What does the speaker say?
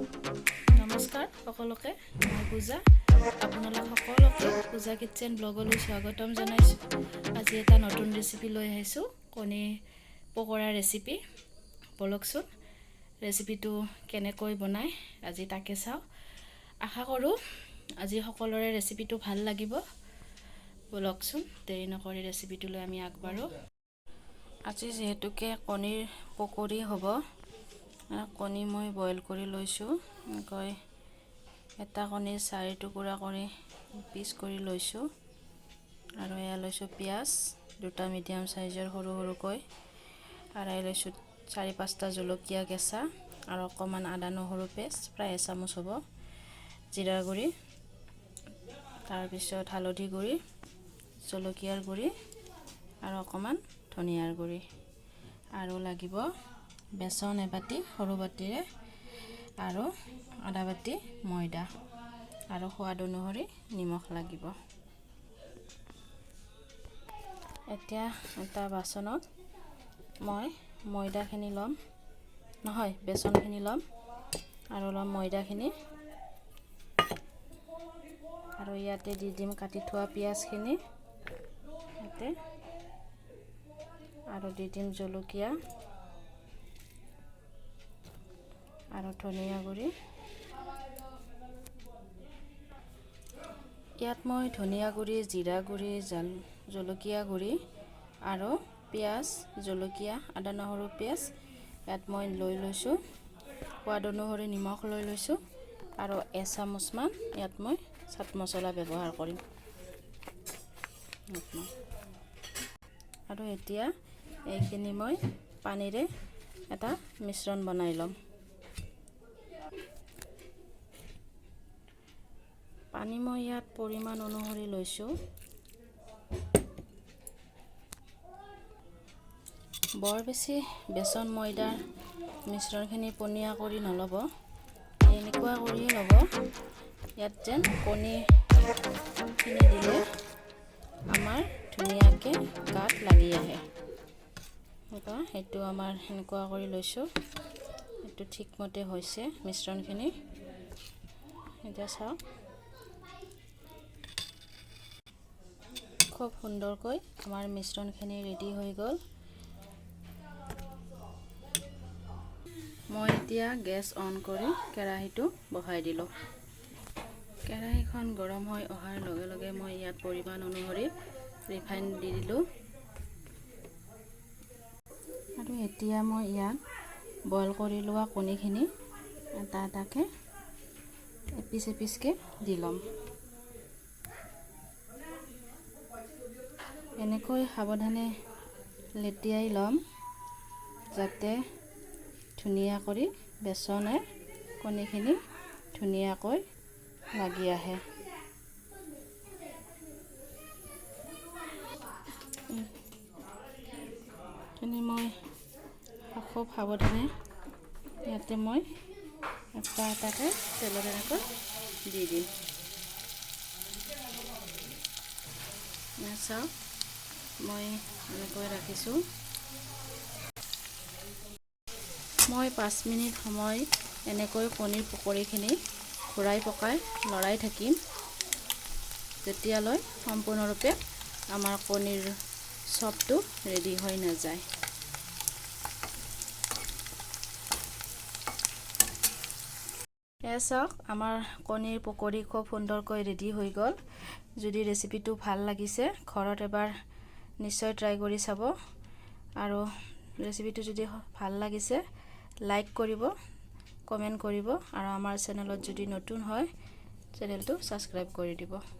নমস্কাৰ সকলোকে মই পূজা আপোনালোক সকলোকে পূজা কিচেন ব্লগলৈ স্বাগতম জনাইছোঁ। আজি এটা নতুন ৰেচিপি লৈ আহিছোঁ, কণী পকৰা ৰেচিপি। বলকচোন ৰেচিপিটো কেনেকৈ বনায় আজি তাকে চাওঁ। আশা কৰোঁ আজি সকলোৰে ৰেচিপিটো ভাল লাগিব। বলকচোন দেৰি নকৰি ৰেচিপিটোলৈ আমি আগবাঢ়ো। আজি যিহেতুকে কণীৰ পকৰি হ'ব, কণী মই বইল কৰি লৈছোঁ। এনেকৈ এটা কণী 4 টুকুৰা কৰি পিচ কৰি লৈছোঁ। আৰু এয়া লৈছোঁ পিঁয়াজ, দুটা মিডিয়াম সাইজৰ সৰু সৰুকৈ। আৰু এয়া লৈছোঁ 4-5টা জলকীয়া কেঁচা আৰু অকণমান আদা নহৰু পেষ্ট, প্ৰায় এচামুচ হ'ব। জিৰাৰ গুড়ি, তাৰপিছত হালধি গুড়ি, জলকীয়াৰ গুড়ি আৰু অকণমান ধনিয়াৰ গুড়ি। আৰু লাগিব বেচন এবাটি সৰু বাটিৰে, আৰু আধা বাটি ময়দা, আৰু সোৱাদ অনুসৰি নিমখ লাগিব। এতিয়া এটা বাচনত মই ময়দাখিনি ল'ম, বেচনখিনি ল'ম আৰু ল'ম ময়দাখিনি। আৰু ইয়াতে দি দিম কাটি থোৱা পিঁয়াজখিনি ইয়াতে, আৰু দি দিম জলকীয়া আৰু ধনিয়া গুড়ি। ইয়াত মই ধনিয়া গুড়ি, জিৰা গুড়ি, জলকীয়া গুড়ি আৰু পিঁয়াজ, জলকীয়া, আদা নহৰু পেষ্ট ইয়াত মই লৈ লৈছোঁ। সোৱাদ অনুসৰি নিমখ লৈ লৈছোঁ আৰু এচামুচমান ইয়াত মই চাট মছলা ব্যৱহাৰ কৰিম। আৰু এতিয়া এইখিনি মই পানীৰে এটা মিশ্ৰণ বনাই ল'ম। পানী মই ইয়াত পৰিমাণ অনুসৰি লৈছোঁ। বৰ বেছি বেচন ময়দাৰ মিশ্ৰণখিনি পনীয়া কৰি নল'ব, এনেকুৱা কৰিয়ে ল'ব। ইয়াত যেন কণীখিনি দিলে আমাৰ ধুনীয়াকৈ গাত লাগি আহে। সেইটো আমাৰ সেনেকুৱা কৰি লৈছোঁ। সেইটো ঠিকমতে হৈছে মিশ্ৰণখিনি। এতিয়া চাওক খুব সুন্দৰকৈ আমাৰ মিশ্ৰণখিনি ৰেডি হৈ গ'ল। মই এতিয়া গেছ অন কৰি কেৰাহীটো বহাই দিলোঁ। কেৰাহীখন গৰম হৈ অহাৰ লগে লগে মই ইয়াত পৰিমাণ অনুসৰি ৰিফাইন দি দিলোঁ। আৰু এতিয়া মই ইয়াত বইল কৰি লোৱা কণীখিনি এটা এটাকৈ এপিচ এপিচকৈ দি ল'ম। এনেকৈ সাৱধানে লেটিয়াই ল'ম যাতে ধুনীয়া কৰি বেচনে কণীখিনি ধুনীয়াকৈ লাগি আহে। মই খুব সাৱধানে ইয়াতে মই এটা এটাকৈ তেলত এনেকৈ দি দিম। চাওক মই এনেকৈ ৰাখিছোঁ। মই 5 মিনিট সময় এনেকৈ কণীৰ পকৰিখিনি ঘূৰাই পকাই লৰাই থাকিম, যেতিয়ালৈ সম্পূৰ্ণৰূপে আমাৰ কণীৰ চপটো ৰেডি হৈ নাযায়। চাওক আমাৰ কণীৰ পকৰি খুব সুন্দৰকৈ ৰেডি হৈ গ'ল। যদি ৰেচিপিটো ভাল লাগিছে ঘৰত এবাৰ নিশ্চয় ট্ৰাই কৰি চাব। আৰু ৰেচিপিটো যদি ভাল লাগিছে লাইক কৰিব, কমেণ্ট কৰিব, আৰু আমাৰ চেনেলত যদি নতুন হয় চেনেলটো ছাবস্ক্ৰাইব কৰি দিব।